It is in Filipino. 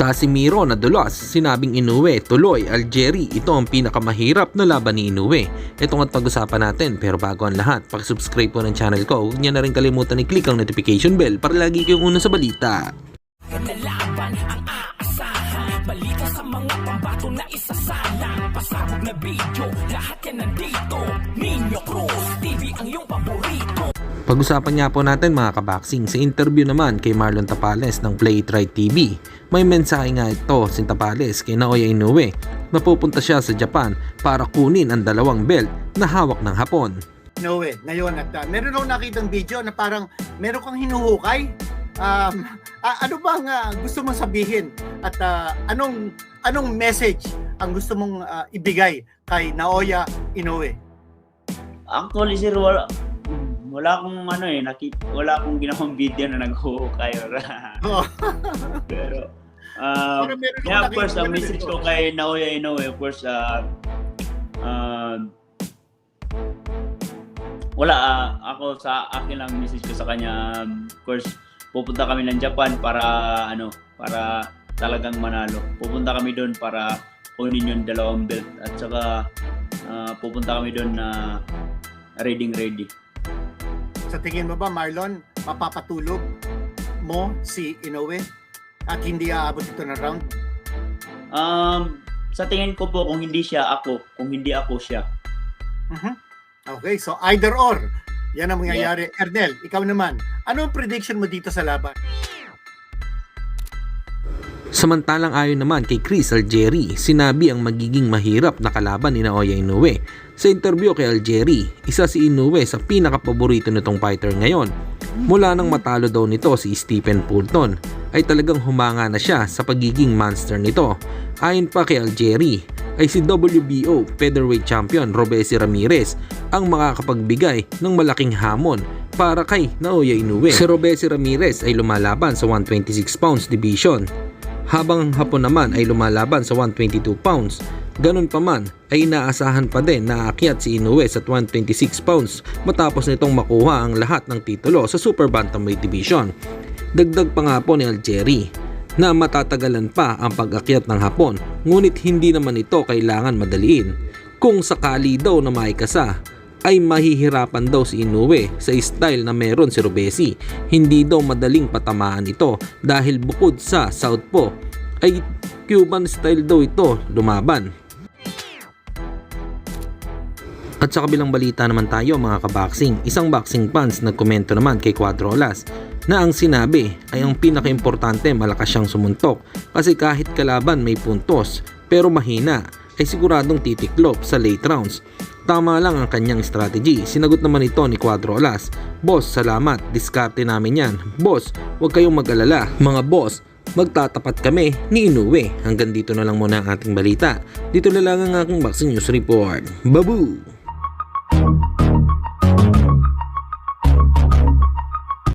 Casimiro nadulas, sinabing Inoue, tuloy, Algieri, ito ang pinakamahirap na laban ni Inoue. Ito ang pag-usapan natin, pero bago ang lahat, pakisubscribe po ng channel ko, huwag niyo na rin kalimutan i-click ang notification bell para lagi kayong una sa balita. Laban ang aasahan, balita sa mga pambato na isasalang, pasabog na video, lahat yan nandito. Nino Cruz TV ang iyong paborito. Pag-usapan nga po natin mga kabaksing, sa interview naman kay Marlon Tapales ng Play It Right TV, may mensahe nga ito si Tapales kay Naoya Inoue na pupunta siya sa Japan para kunin ang dalawang belt na hawak ng Hapon. Inoue, ngayon at meron akong nakitang video na parang meron kang hinuhukay. Ano bang gusto mong sabihin at anong message ang gusto mong ibigay kay Naoya Inoue? Actually, sir, wala akong wala akong ginawang video na naghuhukay. Pero yeah, of course, ang message ko kay Naoya Inoue, of course, ako sa akin lang message ko sa kanya, of course, pupunta kami ng Japan para talagang manalo. Pupunta kami doon para kunin yung dalawang belt at saka pupunta kami doon na ready. Sa tingin mo ba, Marlon, mapapatulog mo si Inoue at hindi aabot ito ng round? Sa tingin ko po, kung hindi siya ako, kung hindi ako siya. Okay, so either or. Yan ang mangyayari. Yeah. Ernel, ikaw naman. Ano ang prediction mo dito sa laban? Samantalang ayon naman kay Chris Algieri, sinabi ang magiging mahirap na kalaban ni Naoya Inoue. Sa interview kay Algieri, isa si Inoue sa pinakapaborito nitong fighter ngayon. Mula nang matalo daw nito si Stephen Fulton, ay talagang humanga na siya sa pagiging monster nito. Ayon pa kay Algieri, ay si WBO featherweight champion Robeisy Ramirez ang makakapagbigay ng malaking hamon para kay Naoya Inoue. Si Robeisy Ramirez ay lumalaban sa 126 pounds division, habang ang Hapon naman ay lumalaban sa 122 pounds. Ganun pa man ay inaasahan pa din na aakyat si Inoue sa 126 pounds matapos nitong makuha ang lahat ng titulo sa Super Bantamweight Division. Dagdag pa nga po ni Algieri na matatagalan pa ang pag-akyat ng Hapon, ngunit hindi naman ito kailangan madaliin. Kung sakali daw na maikasa, ay mahihirapan daw si Inoue sa style na meron si Robeisy. Hindi daw madaling patamaan ito dahil bukod sa southpaw ay Cuban style daw ito lumaban. At sa kabilang balita naman tayo mga kaboxing, isang boxing fans nagkomento naman kay Cuadrolas na ang sinabi ay ang pinaka-importante malakas siyang sumuntok kasi kahit kalaban may puntos pero mahina ay siguradong titiklop sa late rounds. Tama lang ang kanyang strategy. Sinagot naman ito ni Cuadrolas, "Boss, salamat. Diskarte namin yan. Boss, huwag kayong mag-alala. Mga boss, magtatapat kami ni Inoue." Hanggang dito na lang muna ang ating balita. Dito na lang ang aking boxing news report. Babu!